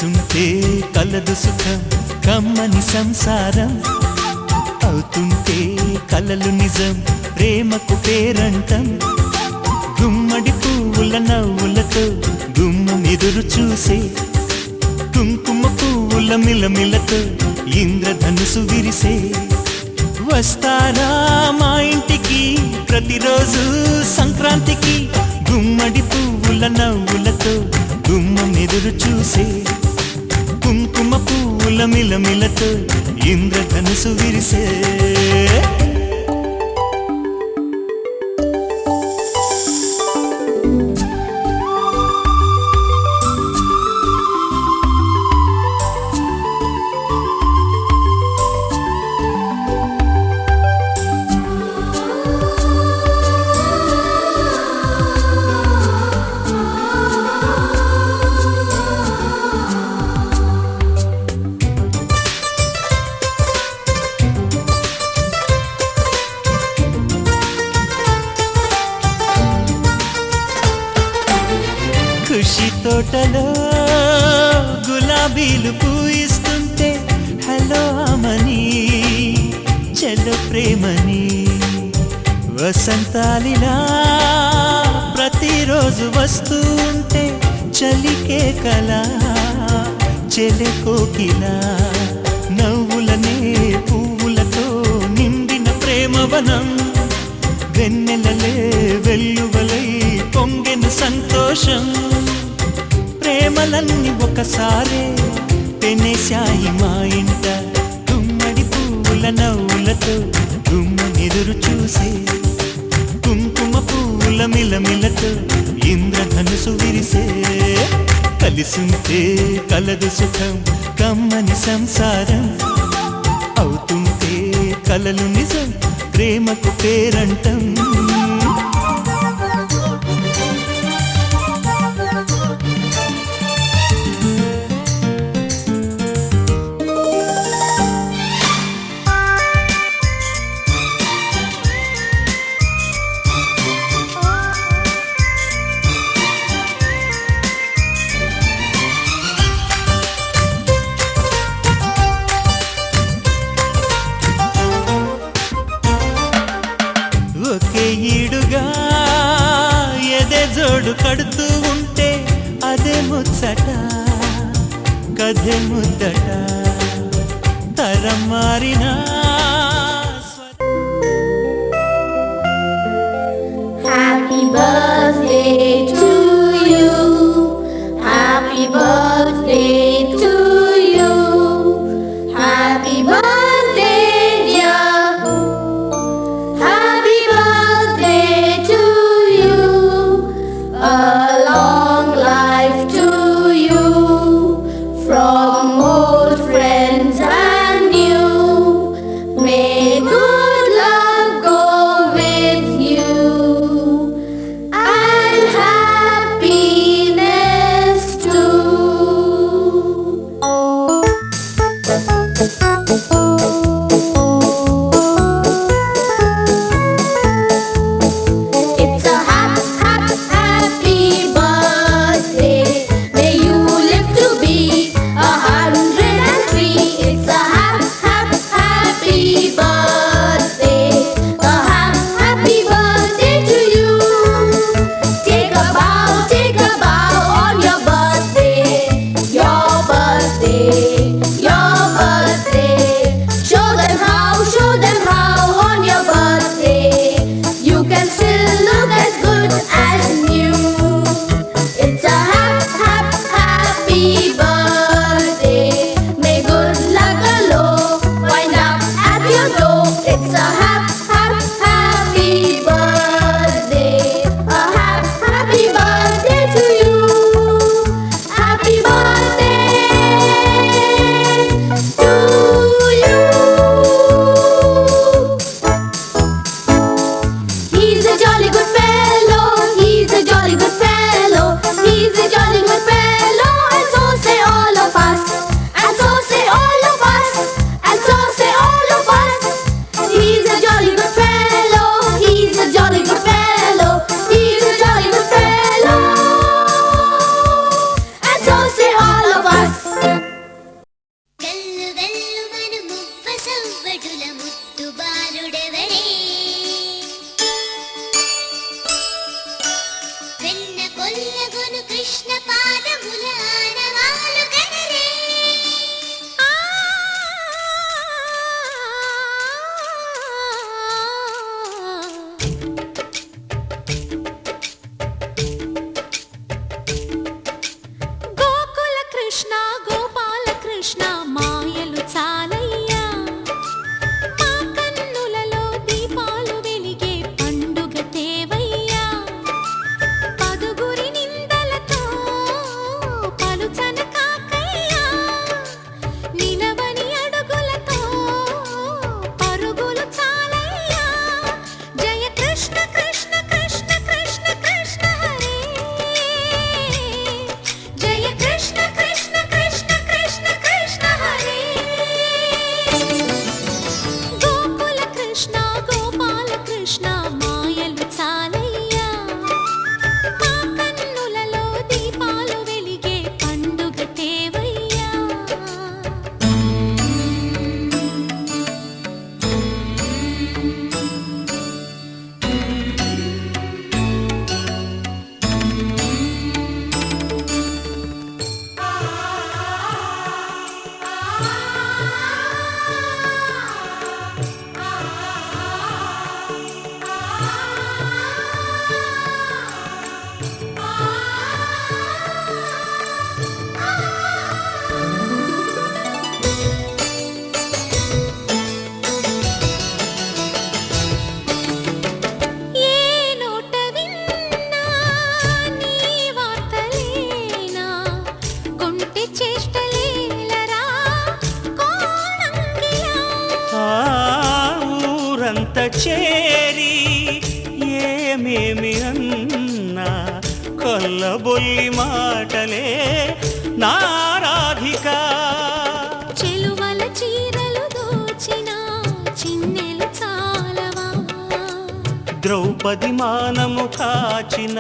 కలిసుంటే కలదు సుఖం కమ్మని సంసారం అవుతుంటే కలలు నిజం ప్రేమకు పేరంటం గుమ్మడి పువ్వుల నవ్వులతో గుమ్మం ఎదురు చూసే కుంకుమ పువ్వుల మిలమిలతో ఇంద్రధనుసు విరిసే వస్తారా మా ఇంటికి ప్రతిరోజు సంక్రాంతికి గుమ్మడి పువ్వుల నవ్వులతో గుమ్మం ఎదురు చూసే కుంకుమ పువ్వుల మిలమిలతో ఇంద్రధనుసు విరిసే ఖుషి తోటలో గులాబీలు పూయిస్తుంటే హలో అమని చలో ప్రేమని వసంతాలిలా ప్రతిరోజు వస్తూ ఉంటే చలికే కలా చెలె కోకిలా నవ్వులనే పువ్వులతో నిండిన ప్రేమవనం వెన్నెలలే వెల్లువలై పొంగెను సంతోషం ప్రేమలన్నీ ఒకసారే పెనేశాయి మా ఇంట గుమ్మడి పువ్వుల నవ్వులతో గుమ్మనెదురు చూసే కుంకుమ పువ్వుల మిలమిలతో ఇంద్రధనుసు విరిసే కలిసుంటే కలదు సుఖం కమ్మని సంసారం అవుతుంటే కలలు నిజం ప్రేమకు పేరంటం ఒకే ఈడుగా ఎదే జోడు కడుతూ ఉంటే అదే ముచ్చట కథే ముద్దట తరం మారినా Happy birthday to you. Happy birthday to you. Happy birthday, dear. Happy birthday to you. A long life to you. From old friends and new. May good luck go with you. And happiness too. Krishna పాదముల ఆనవాలు కనరే గోకుల కృష్ణ గోపాల కృష్ణ మాయలు చాలయ్యా మా కన్నులలో దీపాలు వెలిగే పండుగ తేవయ్యా పదుగురి నిందలతో పలుచన కాకయ్యా నిలవని అడుగులతో పరుగులు చాలయ్యా జయ కృష్ణ కృష్ణ కృష్ణ కృష్ణ కృష్ణ హరే జయ కృష్ణ కృష్ణ కృష్ణ కృష్ణ కృష్ణ హరే గోకుల కృష్ణ గోపాల కృష్ణ మాయలు చాలయ్యా మా కన్నులలో దీపాలు వెలిగే పండుగ తేవయ్యా ఏ నోట విన్నా నీ వార్తలేనా కొంటె చేష్టలేలరా కోణంగిలా ఆ ఊరంత చేరి ఏమేమి అన్నా కొల్లబొల్లి మాటలే నారాధిక చెలువల చీరలు దోచిన చిన్నెలు చాలవా ద్రౌపది మానము కాచిన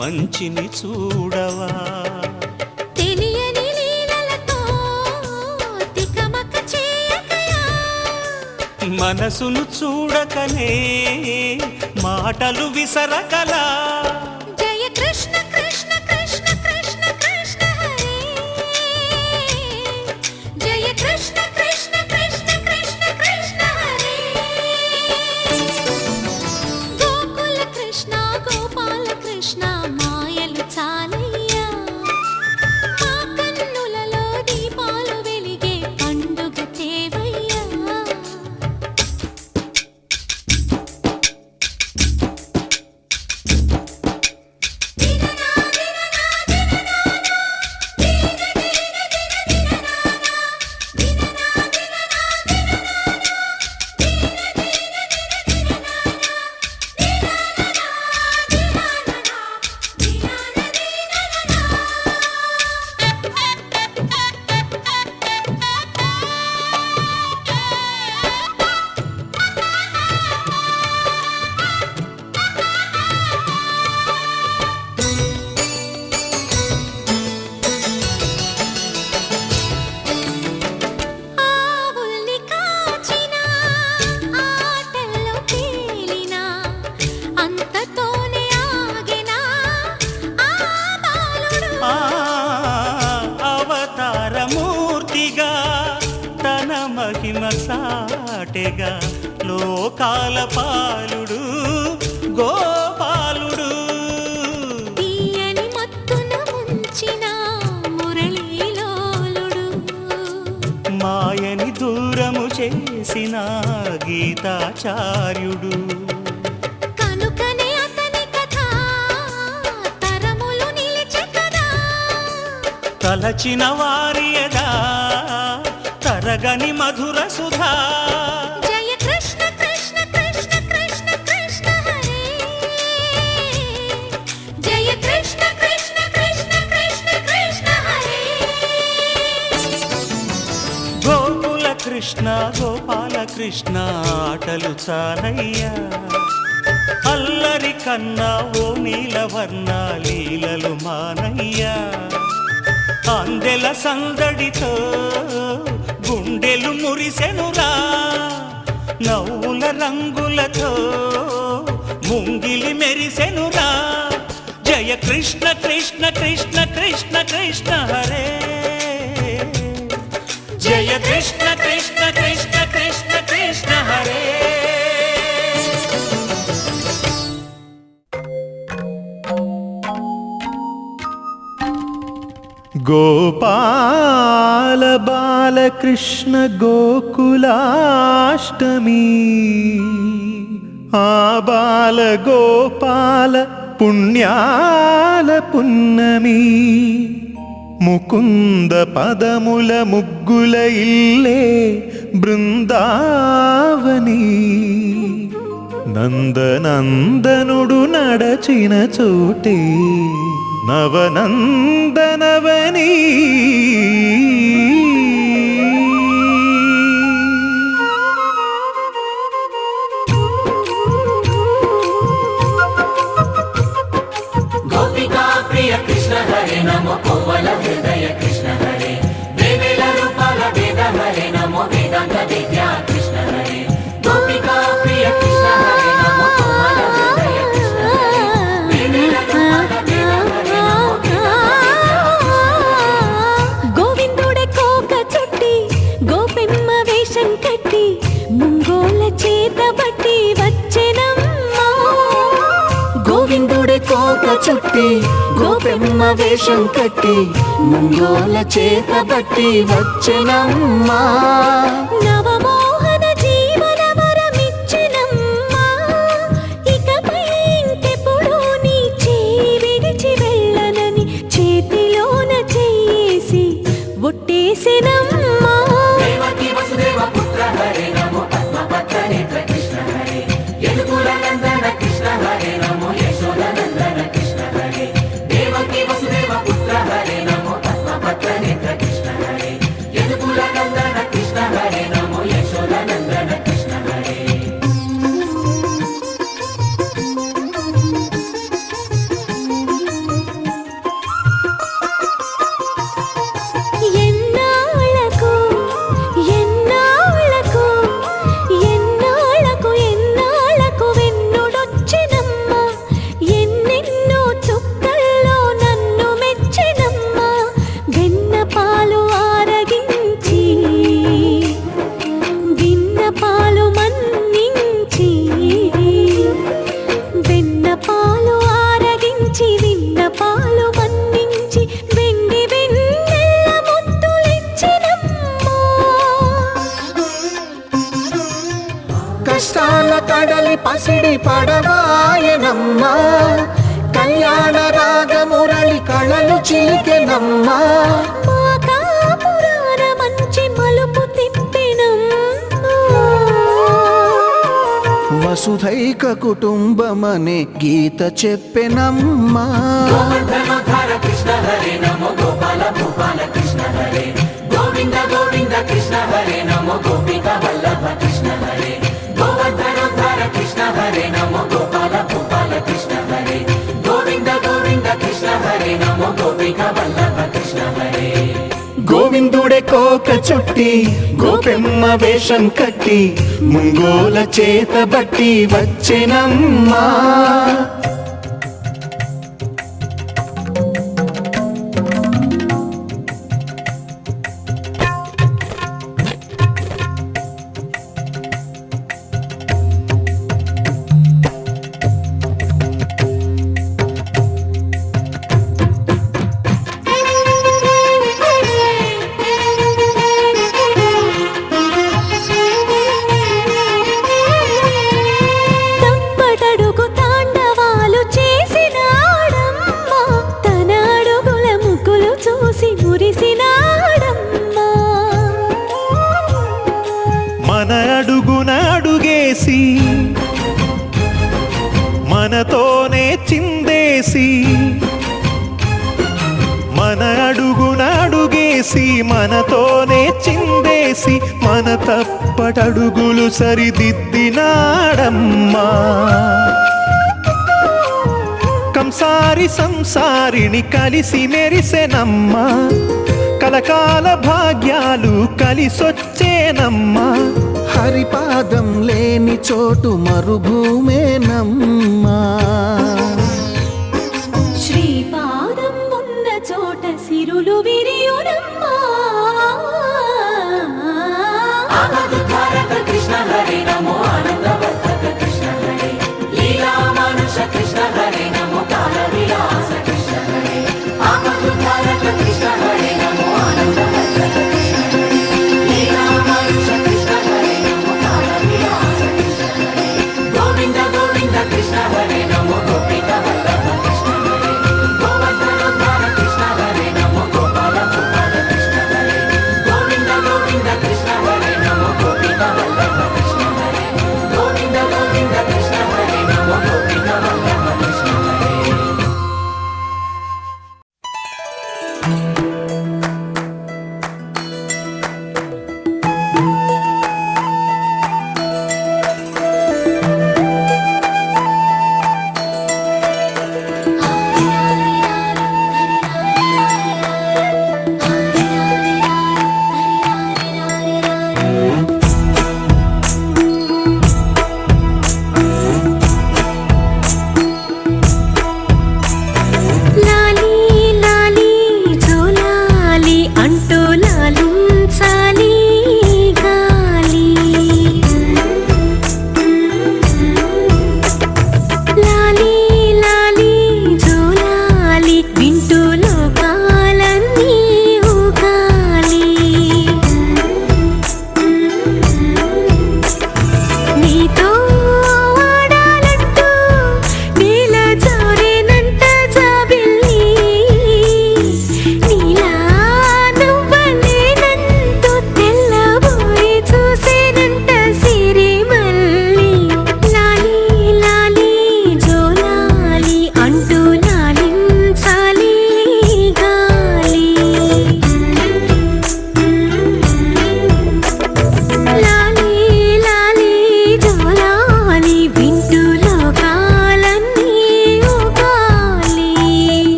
మంచిని చూడవా తెలియని లీలలతో తికమక చేయకయా మనసును చూడకనే మాటలు విసరకలా జయ కృష్ణ కృష్ణ కృష్ణ కృష్ణ కృష్ణ హరే జయ కృష్ణ కృష్ణ కృష్ణ కృష్ణ కృష్ణ హరే గోకుల కృష్ణ గోపాల కృష్ణ మాయలు చాలయ్యా మా కన్నులలో దీపాలు వెలిగే పండుగ తేవయ్యా ఆవుల్ని కాచిన ఆటల్లో తేలిన అంతతోనే ఆగిన ఆ బాలుడు ఆ అవతారమూర్తిగా తన మహిమ సాటెగా లోకాల పాలుడు గోపాలుడు తీయని మత్తున ముంచిన మురళీలోలుడు మాయని దూరము చేసిన గీతాచార్యుడు కనుకనే అతని కథ తరములు నిలిచె కదా తలచిన వారియదా తరగని మధుర సుధా జయ కృష్ణ కృష్ణ కృష్ణ కృష్ణ కృష్ణ హరే జయ కృష్ణ కృష్ణ కృష్ణ కృష్ణ కృష్ణ హరే గోకుల కృష్ణ గోపాల కృష్ణ ఆటలు చాలయ్యా అల్లరి కన్నా ఓ నీలవర్ణ లీలలు మానయ్యా అందెల సందడితో గుండెలు మురిసెనురా నవ్వుల రంగులతో ముంగిలి మెరిసెనురా జయ కృష్ణ కృష్ణ కృష్ణ కృష్ణ కృష్ణ హరే జయ కృష్ణ కృష్ణ కృష్ణ కృష్ణ కృష్ణ హరే గోపాల బాలకృష్ణ గోకులాష్టమి ఆ బాల గోపాల పుణ్యాల పున్నమి ముకుంద పదముల ముగ్గుల ఇల్లే బృందావని నందనందనుడు నడచిన చోటే నవనందనవని గోపికా ప్రియ కృష్ణ హరే నమో కోవల హృదయ కృష్ణ హరే వేవేల రూపాల వేద హరే నమో వేదాంత విద్యా కృష్ణ హరే గోపికా ప్రియ కృష్ణ హరే నమో కోవల హృదయ కృష్ణ హరే వేవేల రూపాల వేద హరే నమో గోవిందుడే కోక చుట్టి గోపెమ్మ వేషం కట్టి ముంగోల చేత బట్టి వచ్చెనమ్మా గోవిందుడే కోక చుట్టి గోపెమ్మ వేషం కట్టి ముంగోల చేత బట్టి వచ్చెనమ్మా నవమోహన జీవన వరమిచ్చెనమ్మా ఇకపై ఇంకెప్పుడు నీ చేయి విడిచి వెళ్ళనని చేతిలోన చేసి ఒట్టేసెనమ్మా దేవకి వసుదేవ పుత్ర హరే నమో పద్మపత్ర నేత్ర కృష్ణ హరే యదుకుల నందన కృష్ణ హరే నమో యశోద నందన కృష్ణ హరే దేవకి వసుదేవ పుత్ర హరే నమో పద్మపత్ర నేత్ర కృష్ణ హరే యదుకుల నందన కృష్ణ హరే నమో యశోద నందన కృష్ణ హరే ఎన్నాళ్ళకు ఎన్నాళ్ళకు ఎన్నాళ్ళకు ఎన్నాళ్ళకు వెన్నుడొచ్చినమ్మా ఎన్నెన్నో చుక్కల్లో నన్ను మెచ్చినమ్మా వెన్న పాలు ఆరగించి విన్న పాలు మన్నించి వెన్న పాలు ఆరగించి విన్న పాలు మన్నించి వెండి వెన్నెల్ల ముద్దులిచ్చినమ్మా కష్టాల కడలి పసిడి పడవాయనమ్మా కళ్యాణ రాగ మురళి కళలు చిలికెనమ్మా మా కాపురాన మంచి మలుపు తిప్పినమ్మా వసుధైక కుటుంబమనే గీత చెప్పెనమ్మా గోవర్ధనోద్ధార కృష్ణ హరే నమో గోపాల భూపాల కృష్ణ హరే గోవింద గోవింద కృష్ణ హరే నమో గోపిక వల్లభ కృష్ణ హరే గోవర్ధనోద్ధార కృష్ణ హరే నమో గోపాల భూపాల కృష్ణ హరే గోవింద గోవింద కృష్ణ హరే నమో గోపిక వల్లభ కృష్ణ హరే గోవిందుడే కోక చుట్టి గోపెమ్మ వేషం కట్టి ముంగోల చేత బట్టి వచ్చెనమ్మా తప్పటడుగు తాండవాలు చేసినాడమ్మా తన అడుగుల ముగ్గులు చూసి మురిసినాడమ్మా మన అడుగున అడుగేసి మనతోనే చిందేసి మన అడుగున అడుగేసి మనతోనే చిందేసి మన తప్పటడుగులు సరిదిద్దినాడమ్మా కంసారి సంసారిని కలిసి మెరిసెనమ్మా కలకాల భాగ్యాలు కలిసొచ్చేనమ్మా హరిపాదం లేని చోటు మరుభూమేనమ్మా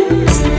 హరే